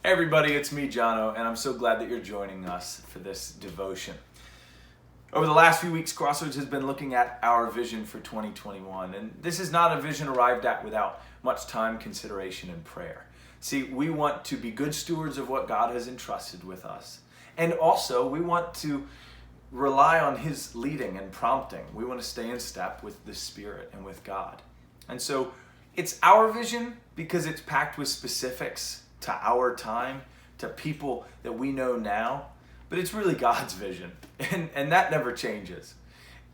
Hey everybody, it's me, Jono, and I'm so glad that you're joining us for this devotion. Over the last few weeks, Crossroads has been looking at our vision for 2021, and this is not a vision arrived at without much time, consideration, and prayer. See, we want to be good stewards of what God has entrusted with us, and also we want to rely on His leading and prompting. We want to stay in step with the Spirit and with God. And so it's our vision because it's packed with specifics to our time, to people that we know now, but it's really God's vision, and that never changes.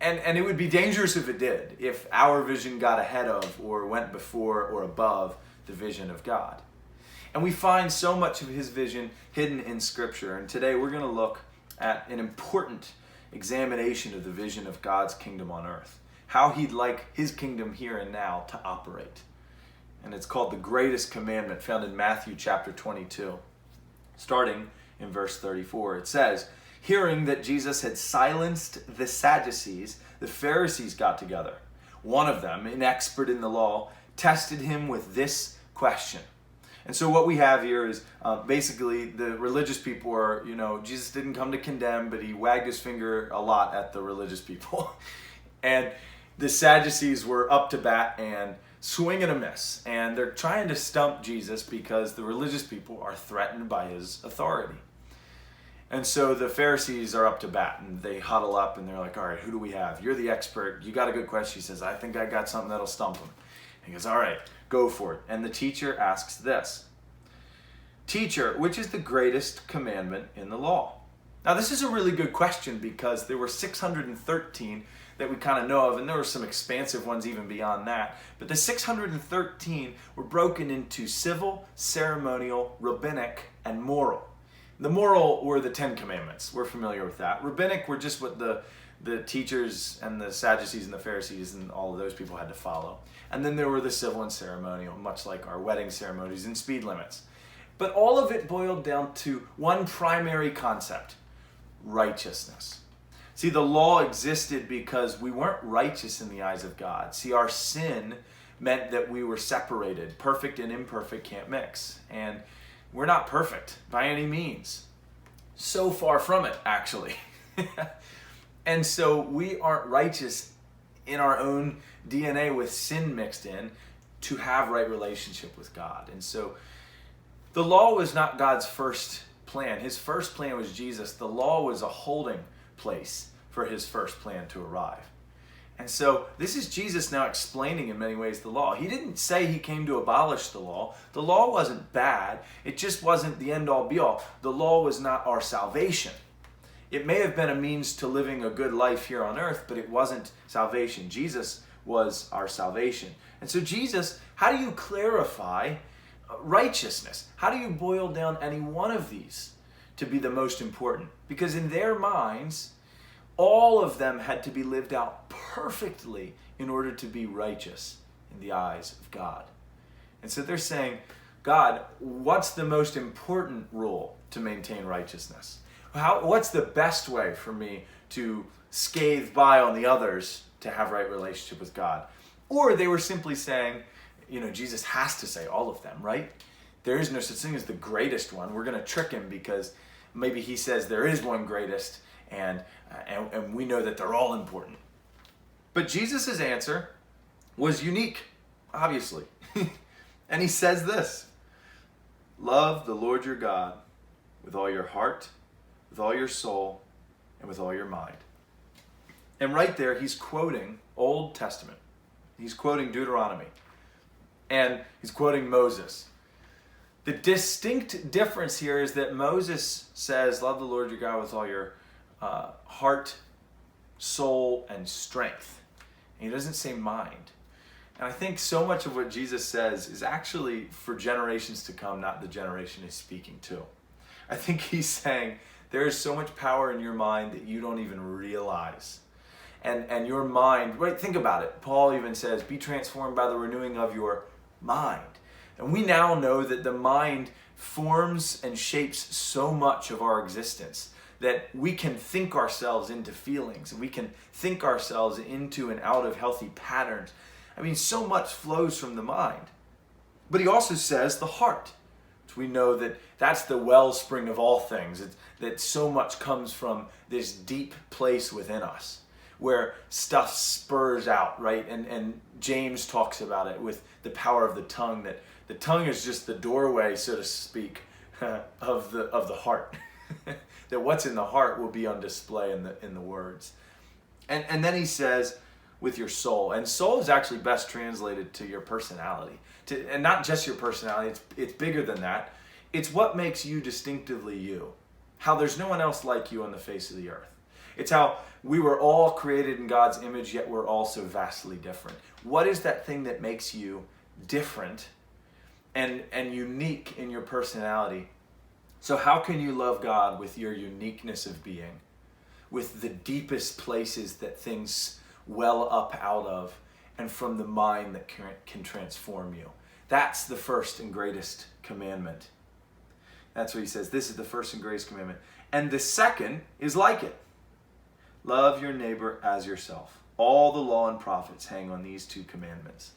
And it would be dangerous if it did, if our vision got ahead of or went before or above the vision of God. And we find so much of His vision hidden in Scripture, and today we're going to look at an important examination of the vision of God's kingdom on earth, how He'd like His kingdom here and now to operate. And it's called the greatest commandment, found in Matthew chapter 22, starting in verse 34. It says, "Hearing that Jesus had silenced the Sadducees, the Pharisees got together. One of them, an expert in the law, tested Him with this question." And so what we have here is basically the religious people are, Jesus didn't come to condemn, but He wagged His finger a lot at the religious people. And the Sadducees were up to bat and swing and a miss, and they're trying to stump Jesus because the religious people are threatened by His authority. And so the Pharisees are up to bat, and they huddle up, and they're like, "All right, who do we have? You're the expert. You got a good question." He says, "I think I got something that'll stump him." He goes, "All right, go for it." And the teacher asks this, "Teacher, which is the greatest commandment in the law?" Now, this is a really good question because there were 613 that we kind of know of, and there were some expansive ones even beyond that. But the 613 were broken into civil, ceremonial, rabbinic, and moral. The moral were the 10 Commandments. We're familiar with that. Rabbinic were just what the teachers and the Sadducees and the Pharisees and all of those people had to follow. And then there were the civil and ceremonial, much like our wedding ceremonies and speed limits. But all of it boiled down to one primary concept: righteousness. See, the law existed because we weren't righteous in the eyes of God. See, our sin meant that we were separated. Perfect and imperfect can't mix. And we're not perfect by any means. So far from it, actually. And so we aren't righteous in our own DNA with sin mixed in to have right relationship with God. And so the law was not God's first plan. His first plan was Jesus. The law was a holding place for His first plan to arrive. And so this is Jesus now explaining in many ways the law. He didn't say He came to abolish the law. The law wasn't bad. It just wasn't the end-all be-all. The law was not our salvation. It may have been a means to living a good life here on earth, but it wasn't salvation. Jesus was our salvation. And so Jesus, how do you clarify righteousness? How do you boil down any one of these to be the most important? Because in their minds, all of them had to be lived out perfectly in order to be righteous in the eyes of God. And so they're saying, "God, what's the most important rule to maintain righteousness? What's the best way for me to scathe by on the others to have right relationship with God?" Or they were simply saying, Jesus has to say all of them, right? There is no such thing as the greatest one. We're going to trick Him because maybe He says there is one greatest, and we know that they're all important. But Jesus' answer was unique, obviously. And He says this: "Love the Lord your God with all your heart, with all your soul, and with all your mind." And right there, He's quoting Old Testament. He's quoting Deuteronomy. And He's quoting Moses. The distinct difference here is that Moses says, "Love the Lord your God with all your heart, soul, and strength." And He doesn't say mind. And I think so much of what Jesus says is actually for generations to come, not the generation He's speaking to. I think He's saying there is so much power in your mind that you don't even realize. And your mind, right? Think about it. Paul even says, "Be transformed by the renewing of your mind." And we now know that the mind forms and shapes so much of our existence that we can think ourselves into feelings, and we can think ourselves into and out of healthy patterns. I mean, so much flows from the mind. But he also says the heart. It's Christians. We know that that's the wellspring of all things. That so much comes from this deep place within us where stuff spurs out, right? And James talks about it with the power of the tongue, that the tongue is just the doorway, so to speak, of the heart. That what's in the heart will be on display in the words. And then he says, with your soul. And soul is actually best translated to your personality. And not just your personality, it's bigger than that. It's what makes you distinctively you. How there's no one else like you on the face of the earth. It's how we were all created in God's image, yet we're also vastly different. What is that thing that makes you different and unique in your personality? So how can you love God with your uniqueness of being, with the deepest places that things well up out of, and from the mind that can transform you? That's the first and greatest commandment. That's what he says. This is the first and greatest commandment. And the second is like it. Love your neighbor as yourself. All the law and prophets hang on these two commandments.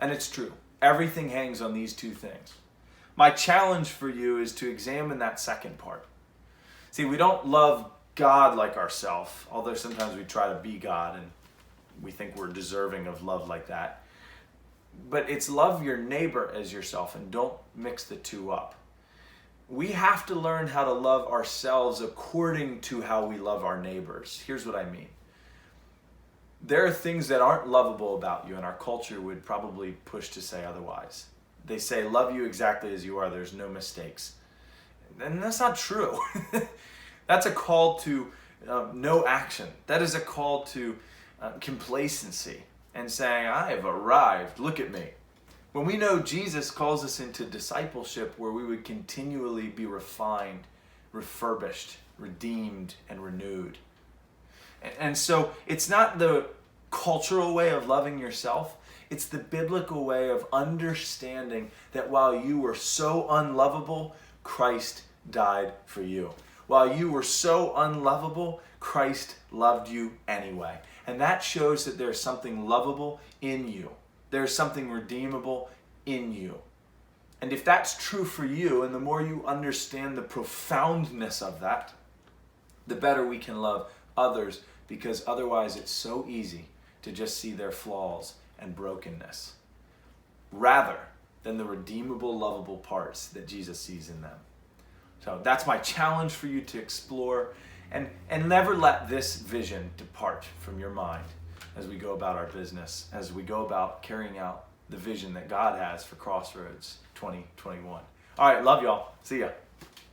And it's true. Everything hangs on these two things. My challenge for you is to examine that second part. See, we don't love God like ourselves, although sometimes we try to be God and we think we're deserving of love like that. But it's love your neighbor as yourself, and don't mix the two up. We have to learn how to love ourselves according to how we love our neighbors. Here's what I mean. There are things that aren't lovable about you, and our culture would probably push to say otherwise. They say, love you exactly as you are, there's no mistakes. And that's not true. That's a call to no action. That is a call to complacency and saying, I have arrived, look at me. When we know Jesus calls us into discipleship where we would continually be refined, refurbished, redeemed, and renewed. And so it's not the cultural way of loving yourself. It's the biblical way of understanding that while you were so unlovable, Christ died for you. While you were so unlovable, Christ loved you anyway. And that shows that there's something lovable in you. There's something redeemable in you. And if that's true for you, and the more you understand the profoundness of that, the better we can love others, because otherwise it's so easy to just see their flaws and brokenness, rather than the redeemable, lovable parts that Jesus sees in them. So that's my challenge for you to explore, and never let this vision depart from your mind as we go about our business, as we go about carrying out the vision that God has for Crossroads 2021. All right, love y'all. See ya.